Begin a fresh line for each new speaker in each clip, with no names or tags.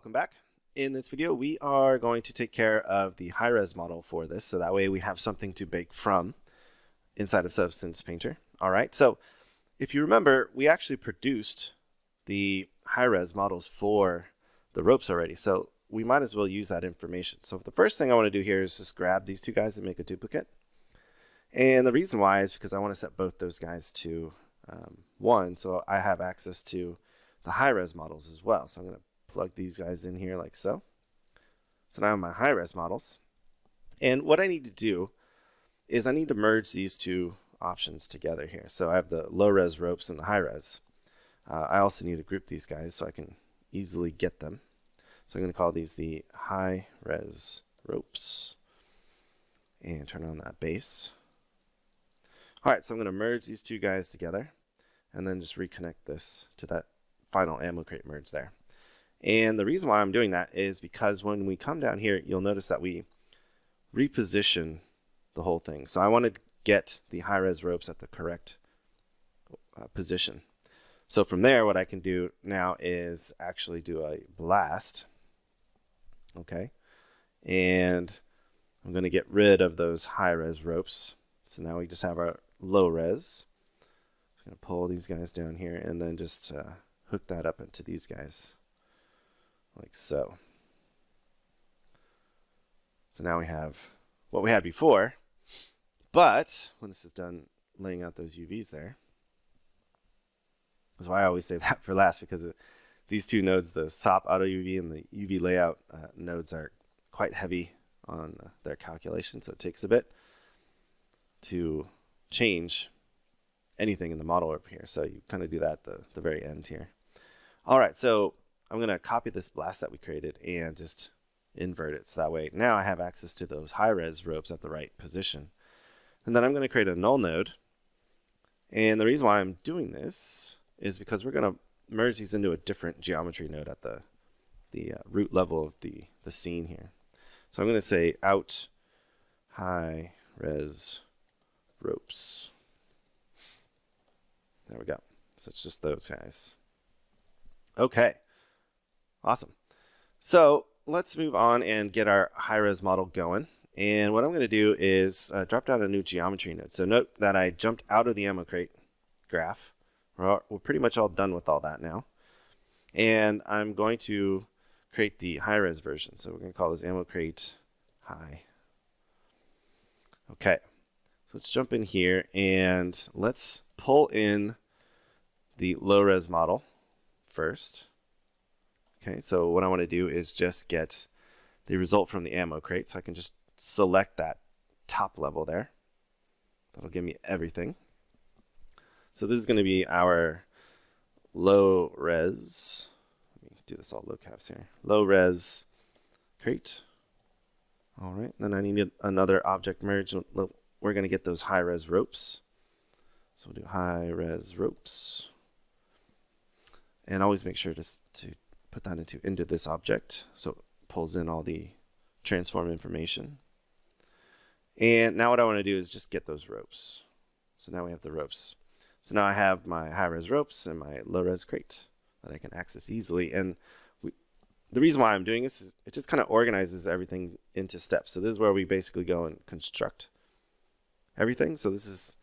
welcome back. In this video, we are going to take care of the high-res model for this, so that way we have something to bake from inside of Substance Painter. All right, so if you remember, we actually produced the high-res models for the ropes already, so we might as well use that information. So the first thing I want to do here is just grab these two guys and make a duplicate. And the reason why is because I want to set both those guys to 1, so I have access to the high-res models as well. So I'm going to plug these guys in here like so. So now I have my high-res models. And what I need to do is I need to merge these two options together here. So I have the low-res ropes and the high-res. I also need to group these guys so I can easily get them. So I'm going to call these the high-res ropes and turn on that base. All right, so I'm going to merge these two guys together and then just reconnect this to that final ammo crate merge there. And the reason why I'm doing that is because when we come down here, you'll notice that we reposition the whole thing. So I want to get the high-res ropes at the correct position. So from there, what I can do now is actually do a blast. Okay. And I'm going to get rid of those high-res ropes. So now we just have our low-res. I'm going to pull these guys down here and then just hook that up into these guys. Like so. So now we have what we had before, but when this is done laying out those UVs there, that's why I always save that for last, because these two nodes, the SOP auto UV and the UV layout nodes, are quite heavy on their calculation, so it takes a bit to change anything in the model over here. So you kind of do that at the very end here. All right, so I'm going to copy this blast that we created and just invert it. So that way now I have access to those high-res ropes at the right position. And then I'm going to create a null node. And the reason why I'm doing this is because we're going to merge these into a different geometry node at the root level of the scene here. So I'm going to say out high-res ropes. There we go. So it's just those guys. Okay. Awesome. So let's move on and get our high-res model going. And what I'm going to do is drop down a new geometry node. So note that I jumped out of the ammo crate graph. We're pretty much all done with all that now. And I'm going to create the high-res version. So we're going to call this ammo crate high. Okay. So let's jump in here and let's pull in the low-res model first. Okay, so what I want to do is just get the result from the ammo crate. So I can just select that top level there. That'll give me everything. So this is going to be our low res. Let me do this all low caps here. Low res crate. All right, then I need another object merge. We're going to get those high res ropes. So we'll do high res ropes. And always make sure to put that into this object, so it pulls in all the transform information. And now what I want to do is just get those ropes. So now we have the ropes. So now I have my high-res ropes and my low-res crate that I can access easily. And the reason why I'm doing this is it just kind of organizes everything into steps. So this is where we basically go and construct everything. So this is,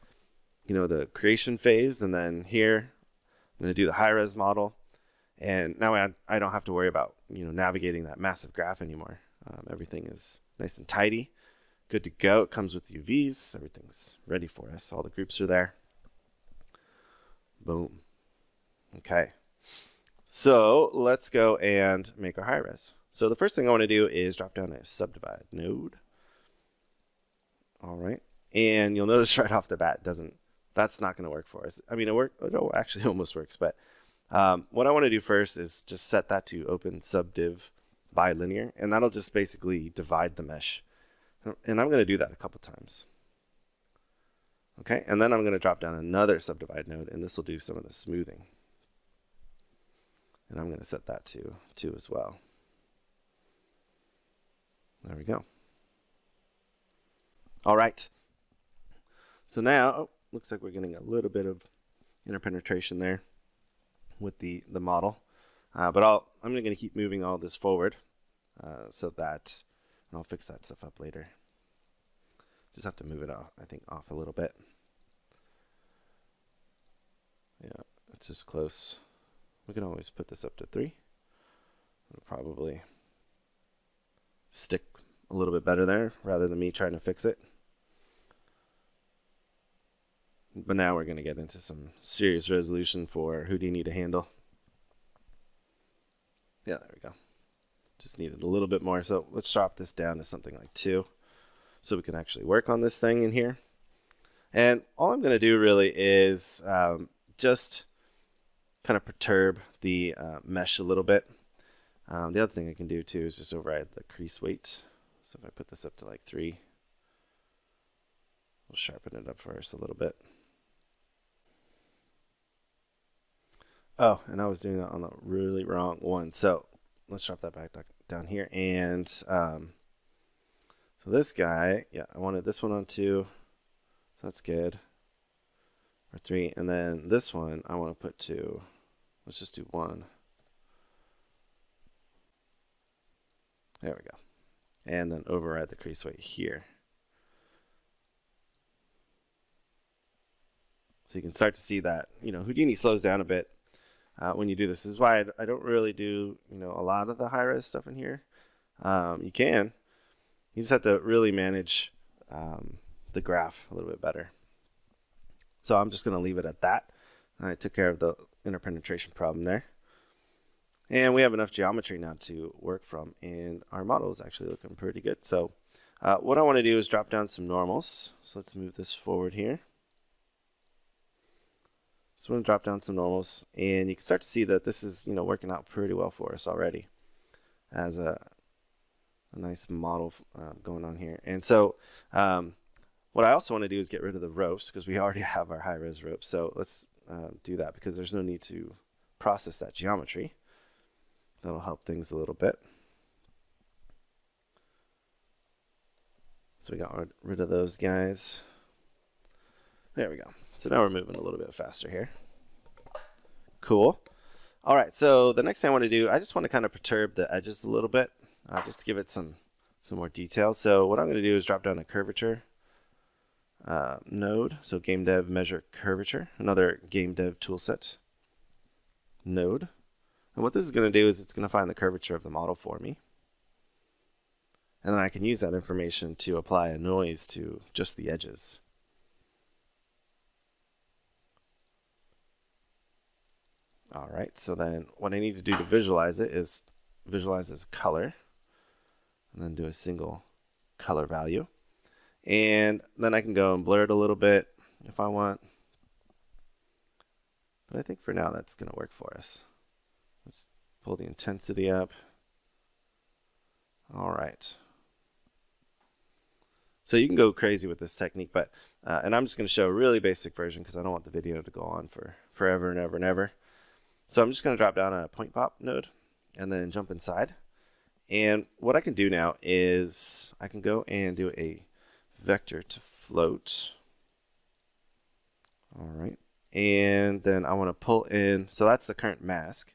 the creation phase, and then here I'm going to do the high-res model. And now I don't have to worry about navigating that massive graph anymore. Everything is nice and tidy, good to go. It comes with UVs. Everything's ready for us. All the groups are there. Boom. Okay. So let's go and make our high-res. So the first thing I want to do is drop down a subdivide node. All right. And you'll notice right off the bat, that's not going to work for us. I mean, it actually almost works, but what I want to do first is just set that to open subdiv bilinear, and that'll just basically divide the mesh. And I'm going to do that a couple times. Okay, and then I'm going to drop down another subdivide node, and this will do some of the smoothing. And I'm going to set that to 2 as well. There we go. All right. So now, looks like we're getting a little bit of interpenetration there with the model. But I'm going to keep moving all this forward so that, and I'll fix that stuff up later. Just have to move it off, I think, off a little bit. Yeah, it's just close. We can always put this up to 3. It'll probably stick a little bit better there rather than me trying to fix it. But now we're going to get into some serious resolution for Houdini to handle. Yeah, there we go. Just needed a little bit more. So let's drop this down to something like 2 so we can actually work on this thing in here. And all I'm going to do really is just kind of perturb the mesh a little bit. The other thing I can do too is just override the crease weight. So if I put this up to like 3, we'll sharpen it up for us a little bit. Oh, and I was doing that on the really wrong one. So let's drop that back down here. And so this guy, yeah, I wanted this one on 2. So that's good. Or 3. And then this one, I want to put 2. Let's just do 1. There we go. And then override the crease weight here. So you can start to see that, Houdini slows down a bit when you do this. This is why I don't really do, a lot of the high-res stuff in here. You can. You just have to really manage the graph a little bit better. So I'm just going to leave it at that. I took care of the interpenetration problem there. And we have enough geometry now to work from, and our model is actually looking pretty good. So what I want to do is drop down some normals. So let's move this forward here. So I'm going to drop down some normals, and you can start to see that this is working out pretty well for us already as a nice model going on here. And so what I also want to do is get rid of the ropes because we already have our high-res ropes. So let's do that because there's no need to process that geometry. That'll help things a little bit. So we got rid of those guys. There we go. So now we're moving a little bit faster here. Cool. All right, so the next thing I want to do, I just want to kind of perturb the edges a little bit, just to give it some more detail. So what I'm going to do is drop down a curvature node. So game dev measure curvature, another game dev toolset node. And what this is going to do is it's going to find the curvature of the model for me. And then I can use that information to apply a noise to just the edges. All right, so then what I need to do to visualize it is visualize as color, and then do a single color value. And then I can go and blur it a little bit if I want. But I think for now that's going to work for us. Let's pull the intensity up. All right. So you can go crazy with this technique, but and I'm just going to show a really basic version because I don't want the video to go on for forever and ever and ever. So I'm just going to drop down a point pop node and then jump inside. And what I can do now is I can go and do a vector to float. All right. And then I want to pull in, so that's the current mask.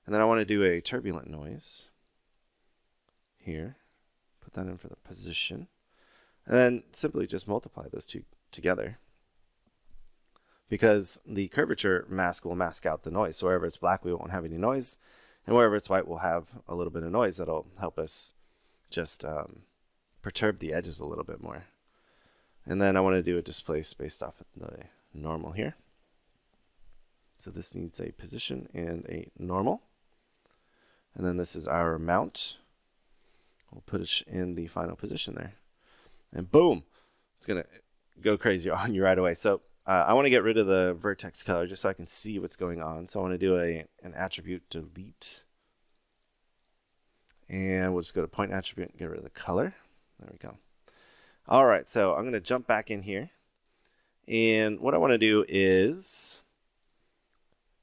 And then I want to do a turbulent noise here. Put that in for the position. And then simply just multiply those two together. Because the curvature mask will mask out the noise. So wherever it's black, we won't have any noise. And wherever it's white, we'll have a little bit of noise that'll help us just perturb the edges a little bit more. And then I want to do a displace based off of the normal here. So this needs a position and a normal. And then this is our mount. We'll put it in the final position there. And boom, it's going to go crazy on you right away. So I want to get rid of the vertex color just so I can see what's going on. So I want to do an attribute delete. And we'll just go to point attribute and get rid of the color. There we go. All right, so I'm going to jump back in here. And what I want to do is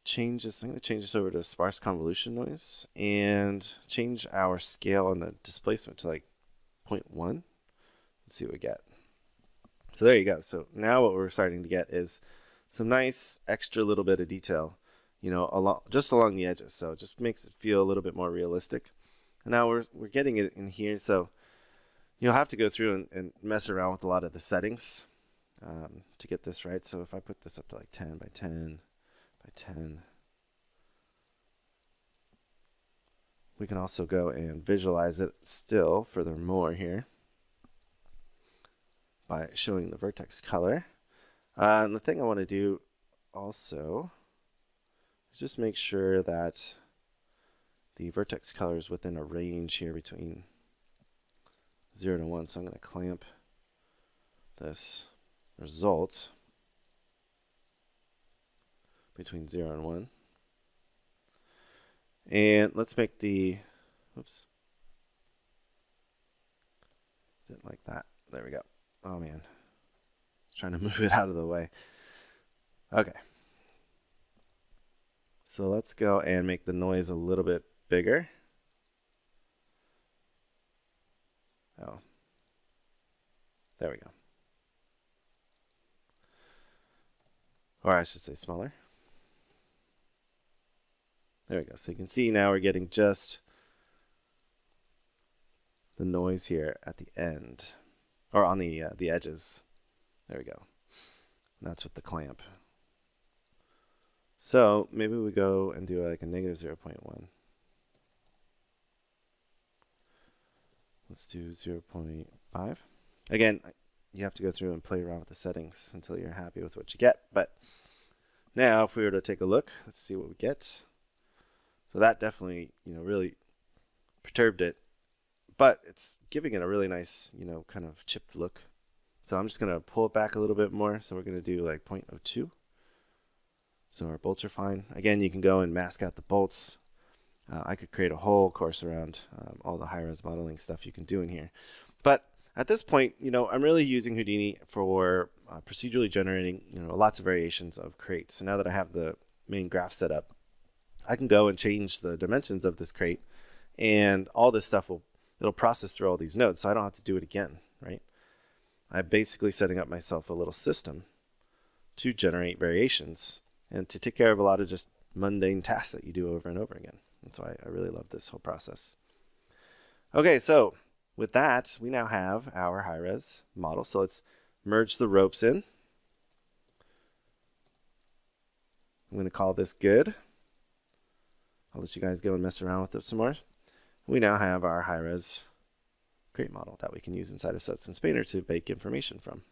change this. I'm going to change this over to Sparse Convolution noise and change our scale on the displacement to like 0.1. Let's see what we get. So there you go. So now what we're starting to get is some nice extra little bit of detail you know, just along the edges. So it just makes it feel a little bit more realistic. And now we're getting it in here, so you'll have to go through and mess around with a lot of the settings to get this right. So if I put this up to like 10 by 10 by 10, we can also go and visualize it still furthermore here by showing the vertex color. And the thing I want to do also is just make sure that the vertex color is within a range here between 0 to 1. So I'm going to clamp this result between 0 and 1. And let's make the, oops, didn't like that. There we go. Oh man, trying to move it out of the way. Okay. So let's go and make the noise a little bit bigger. Oh, there we go. Or I should say smaller. There we go. So you can see now we're getting just the noise here at the end, or on the edges. There we go. And that's with the clamp. So maybe we go and do like a negative 0.1. Let's do 0.5. Again, you have to go through and play around with the settings until you're happy with what you get. But now if we were to take a look, let's see what we get. So that definitely, you know, really perturbed it, but it's giving it a really nice, you know, kind of chipped look. So I'm just going to pull it back a little bit more. So we're going to do like 0.02. So our bolts are fine. Again, you can go and mask out the bolts. I could create a whole course around all the high-res modeling stuff you can do in here. But at this point, you know, I'm really using Houdini for procedurally generating, you know, lots of variations of crates. So now that I have the main graph set up, I can go and change the dimensions of this crate, and all this stuff it'll process through all these nodes, so I don't have to do it again, right? I'm basically setting up myself a little system to generate variations and to take care of a lot of just mundane tasks that you do over and over again. And so I really love this whole process. Okay, so with that, we now have our high-res model. So let's merge the ropes in. I'm going to call this good. I'll let you guys go and mess around with it some more. We now have our high-res crate model that we can use inside of Substance Painter to bake information from.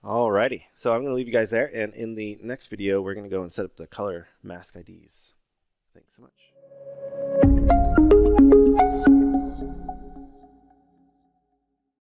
Alrighty, so I'm going to leave you guys there, and in the next video, we're going to go and set up the color mask IDs. Thanks so much.